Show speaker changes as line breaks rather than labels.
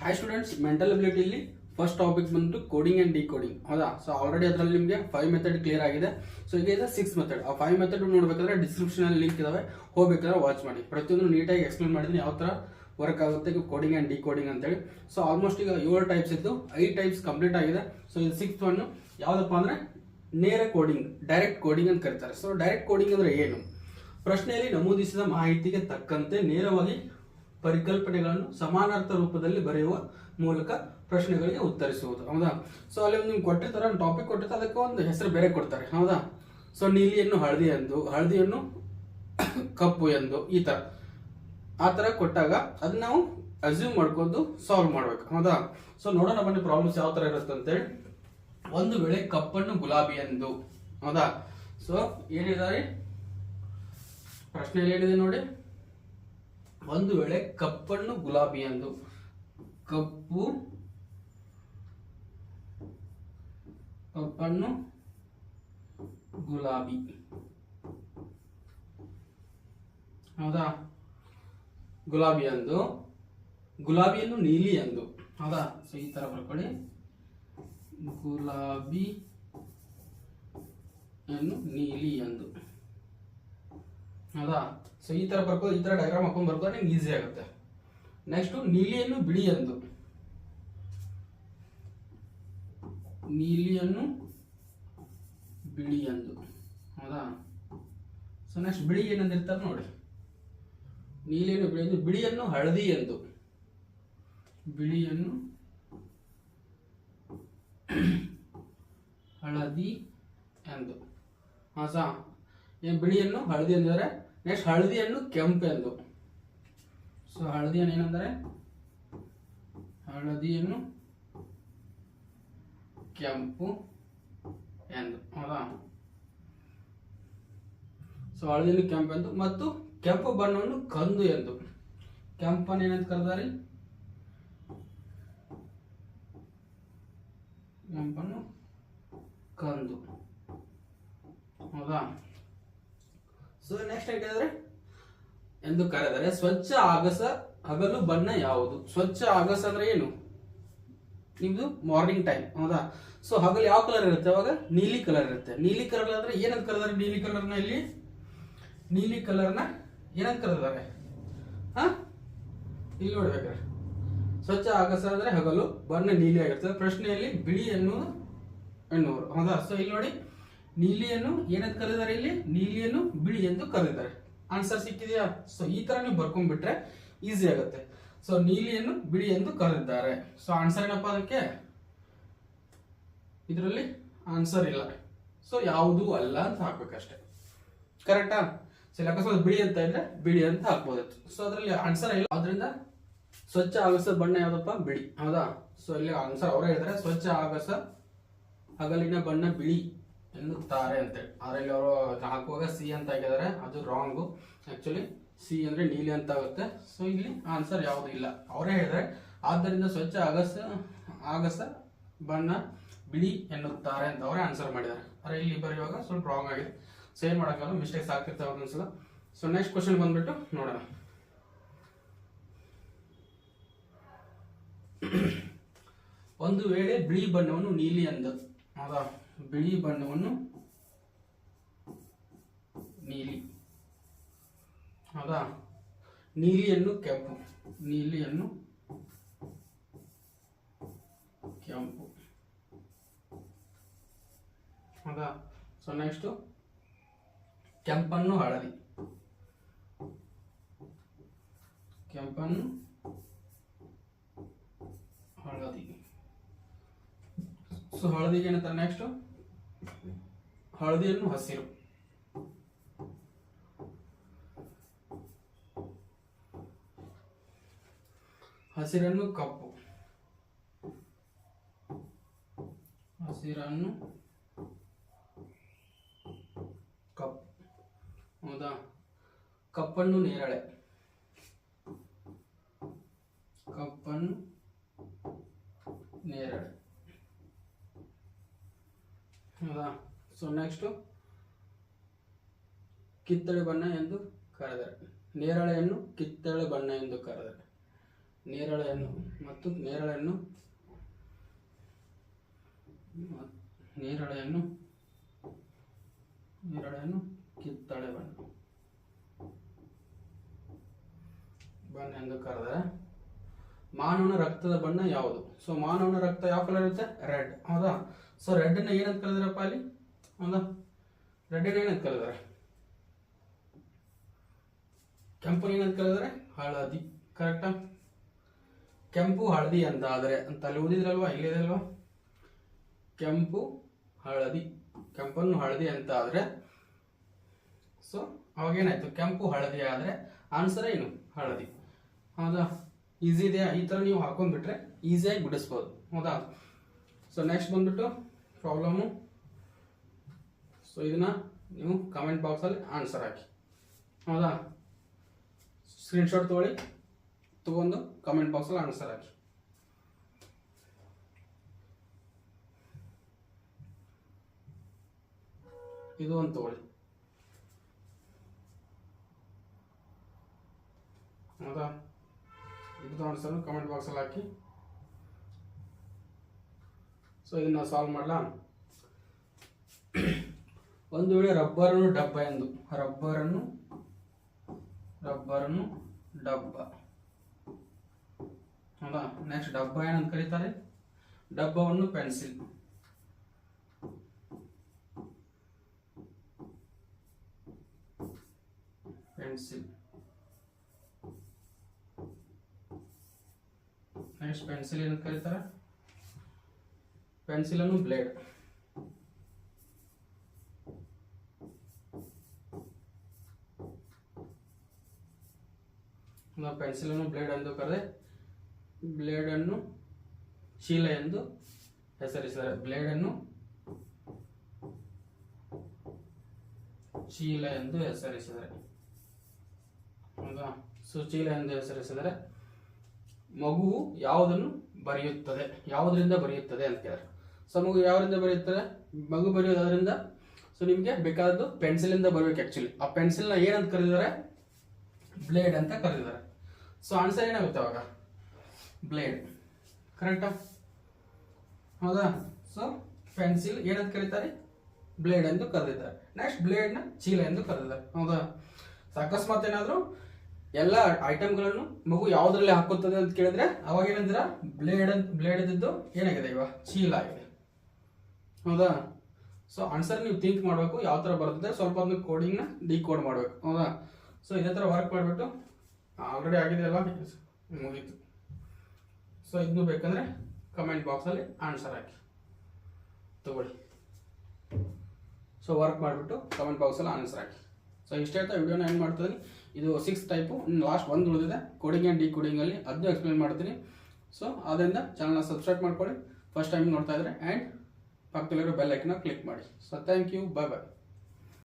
Hi students, mental ಅಬಿಲಿಟಿಲಿ first topic ಬಂದು coding and decoding. ಹೌದಾ? ಸೊ ಆಲ್ರೆಡಿ ಅದರಲ್ಲಿ ನಿಮಗೆ 5 ಮೆಥಡ್ ಕ್ಲಿಯರ್ ಆಗಿದೆ. ಸೊ ಈಗ ಇದೆ 6 ಮೆಥಡ್. ಆ 5 ಮೆಥಡ್ ನೋಡಬೇಕಾದ್ರೆ ಡಿಸ್ಕ್ರಿಪ್ಷನ್ ಅಲ್ಲಿ ಲಿಂಕ್ ಇದಾವೆ, ಹೋಗ್ಬೇಕಾದ್ರೆ ವಾಚ್ ಮಾಡಿ. ಪ್ರತಿಯೊಂದು ನೀಟಾಗಿ ಎಕ್ಸ್ಪ್ಲೇನ್ ಮಾಡಿದ್ದೀನಿ ಯಾವ ತರ ವರ್ಕ್ ಆಗುತ್ತೆ ಕೋಡಿಂಗ್ ಅಂಡ್ ಡಿಕೋಡಿಂಗ್ ಅಂತೇಳಿ. ಸೊ ಆಲ್ಮೋಸ್ಟ್ ಈಗ 7 ಟೈಪ್ಸ್ ಇದ್ದು 5 ಟೈಪ್ಸ್ ಕಂಪ್ಲೀಟ್ ಆಗಿದೆ. ಸೊ ಇದು 6th ಒನ್ ಯಾವ್ದಪ್ಪ ಅಂದ್ರೆ ನೇರ ಕೋಡಿಂಗ್, ಡೈರೆಕ್ಟ್ ಕೋಡಿಂಗ್ ಅಂತ ಕರೀತಾರೆ. ಸೊ ಡೈರೆಕ್ಟ್ ಕೋಡಿಂಗ್ ಅಂದ್ರೆ ಏನು? ಪ್ರಶ್ನೆಯಲ್ಲಿ ನಮೂದಿಸಿದ ಮಾಹಿತಿಗೆ ತಕ್ಕಂತೆ ನೇರವಾಗಿ ಪರಿಕಲ್ಪನೆಗಳನ್ನು ಸಮಾನಾರ್ಥ ರೂಪದಲ್ಲಿ ಬರೆಯುವ ಮೂಲಕ ಪ್ರಶ್ನೆಗಳಿಗೆ ಉತ್ತರಿಸುವುದು. ಹೌದಾ? ಸೊ ಅಲ್ಲಿ ಒಂದು ನಿಮ್ಗೆ ಕೊಟ್ಟಿರ್ತಾರೆ, ಒಂದು ಟಾಪಿಕ್ ಕೊಟ್ಟಿರ್ತಾರೆ, ಅದಕ್ಕೆ ಒಂದು ಹೆಸರು ಬೇರೆ ಕೊಡ್ತಾರೆ. ಹೌದಾ? ಸೊ ನೀಲಿಯನ್ನು ಹಳದಿ ಎಂದು, ಹಳದಿಯನ್ನು ಕಪ್ಪು ಎಂದು, ಆ ತರ ಕೊಟ್ಟಾಗ ಅದನ್ನ ನಾವು ಅಸ್ಯೂಮ್ ಮಾಡ್ಕೊಂಡು ಸಾಲ್ವ್ ಮಾಡ್ಬೇಕು. ಹೌದಾ? ಸೊ ನೋಡೋಣ ಬನ್ನಿ ಪ್ರಾಬ್ಲಮ್ಸ್ ಯಾವ ತರ ಇರುತ್ತೆ ಅಂತೇಳಿ. ಒಂದು ವೇಳೆ ಕಪ್ಪನ್ನು ಗುಲಾಬಿ ಎಂದು. ಹೌದಾ? ಸೊ ಏನಿದ್ದಾರೆ ಪ್ರಶ್ನೆಯಲ್ಲಿ ಏನಿದೆ ನೋಡಿ, ಒಂದು ವೇಳೆ ಕಪ್ಪನ್ನು ಗುಲಾಬಿ ಎಂದು, ಕಪ್ಪನ್ನು ಗುಲಾಬಿ. ಹೌದಾ? ಗುಲಾಬಿ ಎಂದು, ಗುಲಾಬಿಯನ್ನು ನೀಲಿ ಎಂದು. ಹೌದಾ? ಸೊ ಈ ತರ ಬರ್ಕೊಳ್ಳಿ, ಗುಲಾಬಿಯನ್ನು ನೀಲಿ ಎಂದು. ಹೌದಾ? ಸೊ ಈ ತರ ಬರ್ಬೋದು, ಈ ತರ ಡಯಾಗ್ರಾಮ್ ಹಾಕೊಂಡ್ ಬರ್ಬೋದು, ನಿಮ್ಗೆ ಈಸಿ ಆಗುತ್ತೆ. ನೆಕ್ಸ್ಟ್ ನೀಲಿಯನ್ನು ಬಿಳಿ ಎಂದು, ನೀಲಿಯನ್ನು ಬಿಳಿ ಎಂದು. ಹೌದಾ? ಸೊ ನೆಕ್ಸ್ಟ್ ಬಿಳಿ ಏನಂದಿರ್ತಾರೆ ನೋಡಿ, ನೀಲಿಯನ್ನು ಬಿಳಿ ಎಂದು, ಬಿಳಿಯನ್ನು ಹಳದಿ ಎಂದು, ಬಿಳಿಯನ್ನು ಹಳದಿ ಎಂದು. ಹಾ, ಬಿಳಿಯನ್ನು ಹಳದಿ ಎಂದರೆ. ನೆಕ್ಸ್ಟ್ ಹಳದಿಯನ್ನು ಕೆಂಪು ಎಂದು. ಸೊ ಹಳದಿಯನ್ನು ಏನಂದರೆ, ಹಳದಿಯನ್ನು ಕೆಂಪು ಎಂದು. ಹೌದಾ? ಸೊ ಹಳದಿಯನ್ನು ಕೆಂಪು ಎಂದು, ಮತ್ತು ಕೆಂಪು ಬಣ್ಣವನ್ನು ಕಂದು ಎಂದು. ಕೆಂಪನ್ನು ಏನಂತ ಕರೆದಾರೆ, ಕೆಂಪನ್ನು ಕಂದು. ಹೌದಾ? ಸೊ ನೆಕ್ಸ್ಟ್ ಹೇಳಿದ್ರೆ ಎಂದು ಕರೆದರೆ ಸ್ವಚ್ಛ ಆಗಸ ಹಗಲು ಬಣ್ಣ ಯಾವುದು? ಸ್ವಚ್ಛ ಆಗಸ ಅಂದ್ರೆ ಏನು? ನಿಮ್ದು ಮಾರ್ನಿಂಗ್ ಟೈಮ್. ಹೌದಾ? ಸೊ ಹಗಲು ಯಾವ ಕಲರ್ ಇರುತ್ತೆ? ಅವಾಗ ನೀಲಿ ಕಲರ್ ಇರುತ್ತೆ. ನೀಲಿ ಕಲರ್ ಅಂದ್ರೆ ಏನಂತ ಕರೆದಾರೆ? ನೀಲಿ ಕಲರ್ನ ಇಲ್ಲಿ, ನೀಲಿ ಕಲರ್ನ ಏನಂತ ಕರೆದಾರೆ? ಇಲ್ಲಿ ನೋಡ್ಬೇಕಾರೆ ಸ್ವಚ್ಛ ಆಗಸ ಅಂದ್ರೆ ಹಗಲು, ಬಣ್ಣ ನೀಲಿ ಆಗಿರ್ತದೆ. ಪ್ರಶ್ನೆಯಲ್ಲಿ ಬಿಳಿ ಎನ್ನುವರು. ಹೌದಾ? ಸೊ ಇಲ್ಲಿ ನೋಡಿ, ನೀಲಿಯನ್ನು ಏನಂತ ಕರೆದಿದ್ದಾರೆ? ಇಲ್ಲಿ ನೀಲಿಯನ್ನು ಬಿಳಿ ಎಂದು ಕರೆದಿದ್ದಾರೆ. ಆನ್ಸರ್ ಸಿಕ್ಕಿದೆಯಾ? ಸೊ ಈ ತರ ನೀವು ಬರ್ಕೊಂಡ್ಬಿಟ್ರೆ ಈಸಿ ಆಗುತ್ತೆ. ಸೊ ನೀಲಿಯನ್ನು ಬಿಳಿ ಎಂದು ಕರೆದಿದ್ದಾರೆ. ಸೊ ಆನ್ಸರ್ ಏನಪ್ಪಾ ಅದಕ್ಕೆ? ಇದರಲ್ಲಿ ಆನ್ಸರ್ ಇಲ್ಲ. ಸೊ ಯಾವುದು ಅಲ್ಲ ಅಂತ ಹಾಕ್ಬೇಕಷ್ಟೇ. ಕರೆಕ್ಟಾ? ಸೊ ಅಕಸ್ಮಾತ್ ಬಿಳಿ ಅಂತ ಇದ್ರೆ ಬಿಳಿ ಅಂತ ಹಾಕ್ಬೋದಿತ್ತು. ಸೊ ಅದರಲ್ಲಿ ಆನ್ಸರ್ ಇಲ್ಲ. ಆದ್ರಿಂದ ಸ್ವಚ್ಛ ಆಗಸ ಬಣ್ಣ ಯಾವ್ದಪ್ಪ? ಬಿಳಿ. ಹೌದಾ? ಸೊ ಇಲ್ಲಿ ಆನ್ಸರ್ ಅವರೇ ಹೇಳಿದ್ರೆ, ಸ್ವಚ್ಛ ಆಗಸ ಹಗಲಿನ ಬಣ್ಣ ಬಿಳಿ ಎನ್ನುತ್ತಾರೆ ಅಂತೇಳಿ. ಅದರಲ್ಲಿ ಅವರು ಹಾಕುವಾಗ ಸಿ ಅಂತ ಹಾಕಿದ್ದಾರೆ, ಅದು ರಾಂಗು. ಆಕ್ಚುಲಿ ಸಿ ಅಂದ್ರೆ ನೀಲಿ ಅಂತ ಆಗುತ್ತೆ. ಸೊ ಇಲ್ಲಿ ಆನ್ಸರ್ ಯಾವುದು ಇಲ್ಲ, ಅವರೇ ಹೇಳಿದ್ರೆ. ಆದ್ದರಿಂದ ಸ್ವಚ್ಛ ಆಗಸ ಬಣ್ಣ ಬಿಳಿ ಎನ್ನುತ್ತಾರೆ ಅಂತ ಅವರೇ ಆನ್ಸರ್ ಮಾಡಿದ್ದಾರೆ. ಆದರೆ ಇಲ್ಲಿ ಬರೆಯುವಾಗ ಸ್ವಲ್ಪ ರಾಂಗ್ ಆಗಿದೆ. ಸೇವ್ ಮಾಡೋಕ್ಕಲ್ಲ, ಮಿಸ್ಟೇಕ್ಸ್ ಆಗ್ತಿರ್ತಾವೆ ಒಂದೊಂದ್ಸಲ. ಸೊ ನೆಕ್ಸ್ಟ್ ಕ್ವಶನ್ ಬಂದ್ಬಿಟ್ಟು ನೋಡೋಣ. ಒಂದು ವೇಳೆ ಬಿಳಿ ಬಣ್ಣವನ್ನು ನೀಲಿ ಎಂದ. ಹೌದಾ? ಬಿಳಿ ಬಣ್ಣವನ್ನು ನೀಲಿ. ಹೌದಾ? ನೀಲಿಯನ್ನು ಕೆಂಪು, ನೀಲಿಯನ್ನು ಕೆಂಪು. ಹೌದಾ? ಸೊ ನೆಕ್ಸ್ಟ್ ಕೆಂಪನ್ನು ಹಳದಿ, ಕೆಂಪನ್ನು ಹಳದಿ. ಸೊ ಹಳದಿಗೆ ಏನಂತಾರೆ? ನೆಕ್ಸ್ಟ್ ಹಳದಿಯನ್ನು ಹಸಿರು, ಹಸಿರನ್ನು ಕಪ್ಪು, ಹಸಿರನ್ನು ಕಪ್ಪು. ಹೌದಾ? ಕಪ್ಪನ್ನು ನೇರಳೆ, ಕಪ್ಪನ್ನು ನೇರಳೆ. ಹೌದಾ? ಸೊ ನೆಕ್ಸ್ಟ್ ಕಿತ್ತಳೆ ಬಣ್ಣ ಎಂದು ಕರೆದರೆ, ನೇರಳೆಯನ್ನು ಕಿತ್ತಳೆ ಬಣ್ಣ ಎಂದು ಕರೆದರೆ. ನೇರಳೆ ಹಣ್ಣು ಮತ್ತು ನೇರಳೆ ಹಣ್ಣು ಕಿತ್ತಳೆ ಬಣ್ಣ ಎಂದು ಕರೆದರೆ ಮಾನವನ ರಕ್ತದ ಬಣ್ಣ ಯಾವುದು? ಸೊ ಮಾನವನ ರಕ್ತ ಯಾವ ಕಲರ್ ಇರುತ್ತೆ? ರೆಡ್. ಹೌದಾ? ಸೊ ರೆಡ್ ಅನ್ನ ಏನಂತ ಕರೆದಿರಪ್ಪ ಅಲ್ಲಿ? ಹೌದಾ? ರೆಡ್ ಅನ್ನ ಏನಂತ ಕರೆದಾರೆ? ಕೆಂಪು ಏನಂತ ಕರೆದಾರೆ? ಹಳದಿ. ಕರೆಕ್ಟಾ? ಕೆಂಪು ಹಳದಿ ಅಂತ ಆದರೆ ಅಂತ ಅಲ್ಲಿ ಓದಿದ್ರಲ್ವಾ, ಇಲ್ಲಿದೆ ಅಲ್ವಾ? ಕೆಂಪು ಹಳದಿ, ಕೆಂಪನ್ನು ಹಳದಿ ಅಂತ ಆದರೆ ಸೊ ಅವಾಗೇನಾಯ್ತು? ಕೆಂಪು ಹಳದಿ ಆದರೆ ಆನ್ಸರ್ ಏನು? ಹಳದಿ. ಹೌದಾ? ಈಸಿ ಇದೆಯಾ? ಈ ಥರ ನೀವು ಹಾಕೊಂಡ್ಬಿಟ್ರೆ ಈಸಿಯಾಗಿ ಬಿಡಿಸ್ಬೋದು. ಹೌದಾ? ಸೊ ನೆಕ್ಸ್ಟ್ ಬಂದ್ಬಿಟ್ಟು ಪ್ರಾಬ್ಲಮ್ಮು. ಸೊ ಇದನ್ನ ನೀವು ಕಾಮೆಂಟ್ ಬಾಕ್ಸಲ್ಲಿ ಆನ್ಸರ್ ಹಾಕಿ. ಹೌದಾ? ಸ್ಕ್ರೀನ್ಶಾಟ್ ತಗೊಂಡು ಕಾಮೆಂಟ್ ಬಾಕ್ಸಲ್ಲಿ ಆನ್ಸರ್ ಹಾಕಿ. ಇದು ಒಂದು ತಗೊಳ್ಳಿ. ಹೌದಾ? ಇದು ಆನ್ಸರ್ ಕಮೆಂಟ್ ಬಾಕ್ಸಲ್ಲಿ ಹಾಕಿ. ಸೊ ಇದನ್ನ ಸಾಲ್ವ್ ಮಾಡಲಾ? ಒಂದು ವೇಳೆ ರಬ್ಬರನ್ನು ಡಬ್ಬ ಎಂದು, ರಬ್ಬರನ್ನು ಡಬ್ಬ. ಹೌದಾ? ನೆಕ್ಸ್ಟ್ ಡಬ್ಬ ಏನಂತ ಕರೀತಾರೆ? ಡಬ್ಬವನ್ನು ಪೆನ್ಸಿಲ್. ನೆಕ್ಸ್ಟ್ ಪೆನ್ಸಿಲ್ ಏನಂತ ಕರೀತಾರೆ? ಪೆನ್ಸಿಲ್ ಅನ್ನು ಬ್ಲೇಡ್. ಪೆನ್ಸಿಲ್ ಅನ್ನು ಬ್ಲೇಡ್ ಎಂದು ಕರೆದೆ, ಬ್ಲೇಡ್ ಅನ್ನು ಚೀಲ ಎಂದು ಹೆಸರಿಸಿದ್ದಾರೆ. ಬ್ಲೇಡ್ ಅನ್ನು ಚೀಲ ಎಂದು ಹೆಸರಿಸಿದರೆ. ಹೌದಾ? ಸೊ ಚೀಲ ಎಂದು ಹೆಸರಿಸಿದರೆ ಮಗುವು ಯಾವುದನ್ನು ಬರೆಯುತ್ತದೆ, ಯಾವುದರಿಂದ ಬರೆಯುತ್ತದೆ ಅಂತ ಕೇಳಿದ್ರೆ, ಸೊ ಮಗು ಯಾವರಿಂದ ಬರೆಯುತ್ತದೆ? ಮಗು ಬರೆಯೋದು ಅದರಿಂದ. ಸೊ ನಿಮಗೆ ಬೇಕಾದದ್ದು ಪೆನ್ಸಿಲಿಂದ ಬರಬೇಕು. ಆ್ಯಕ್ಚುಲಿ ಆ ಪೆನ್ಸಿಲ್ನ ಏನಂತ ಕರೆದಿದ್ದಾರೆ? ಬ್ಲೇಡ್ ಅಂತ ಕರೆದಿದ್ದಾರೆ. ಸೊ ಆನ್ಸರ್ ಏನಾಗುತ್ತೆ ಅವಾಗ? ಬ್ಲೇಡ್. ಕರೆಕ್ಟಾ? ಹೌದಾ? ಸೊ ಪೆನ್ಸಿಲ್ ಏನಂತ ಕರೀತಾರೆ? ಬ್ಲೇಡ್ ಎಂದು ಕರೆದಿದ್ದಾರೆ. ನೆಕ್ಸ್ಟ್ ಬ್ಲೇಡ್ನ ಚೀಲ ಎಂದು ಕರೆದಿದ್ದಾರೆ. ಹೌದಾ? ಸೊ ಅಕಸ್ಮಾತ್ ಏನಾದರೂ ಎಲ್ಲ ಐಟಮ್ಗಳನ್ನು ಮಗು ಯಾವುದ್ರಲ್ಲಿ ಹಾಕುತ್ತದೆ ಅಂತ ಕೇಳಿದ್ರೆ ಅವಾಗ ಏನಂದ್ರ ಬ್ಲೇಡ್ ಇದ್ದು ಏನಾಗಿದೆ? ಇವಾಗ ಚೀಲ ಆಗಿದೆ. ಹೌದಾ? ಸೊ ಆನ್ಸರ್ ನೀವು ಥಿಂಕ್ ಮಾಡಬೇಕು, ಯಾವ ಥರ ಬರ್ತದೆ, ಸ್ವಲ್ಪ ಒಂದು ಕೋಡಿಂಗ್ನ ಡಿಕೋಡ್ ಮಾಡಬೇಕು. ಹೌದಾ? ಸೊ ಇದೇ ಥರ ವರ್ಕ್ ಮಾಡಿಬಿಟ್ಟು ಆಲ್ರೆಡಿ ಆಗಿದೆಯಲ್ಲ, ಮುಗೀತು. ಸೊ ಇದನ್ನು ಬೇಕಂದ್ರೆ ಕಮೆಂಟ್ ಬಾಕ್ಸಲ್ಲಿ ಆನ್ಸರ್ ಹಾಕಿ ತಗೊಳ್ಳಿ. ಸೊ ವರ್ಕ್ ಮಾಡಿಬಿಟ್ಟು ಕಮೆಂಟ್ ಬಾಕ್ಸಲ್ಲಿ ಆನ್ಸರ್ ಹಾಕಿ. ಸೊ ಇಷ್ಟೇ ಆಯ್ತಾ? ವಿಡಿಯೋನ ಏನು ಮಾಡ್ತೀನಿ, ಇದು 6 ಟೈಪು, ಲಾಸ್ಟ್ ಒಂದು ಉಳಿದಿದೆ ಕೋಡಿಂಗ್ ಆ್ಯಂಡ್ ಡಿಕೋಡಿಂಗಲ್ಲಿ, ಅದನ್ನು ಎಕ್ಸ್ಪ್ಲೇನ್ ಮಾಡ್ತೀನಿ. ಸೊ ಅದರಿಂದ ಚಾನಲ್ನ ಸಬ್ಸ್ಕ್ರೈಬ್ ಮಾಡ್ಕೊಳ್ಳಿ ಫಸ್ಟ್ ಟೈಮ್ ನೋಡ್ತಾ ಇದ್ರೆ, ಆ್ಯಂಡ್ ಪಕ್ಕದಲ್ಲಿರೋ ಬೆಲ್ ಐಕನ್ನ ಕ್ಲಿಕ್ ಮಾಡಿ. So thank you, bye bye.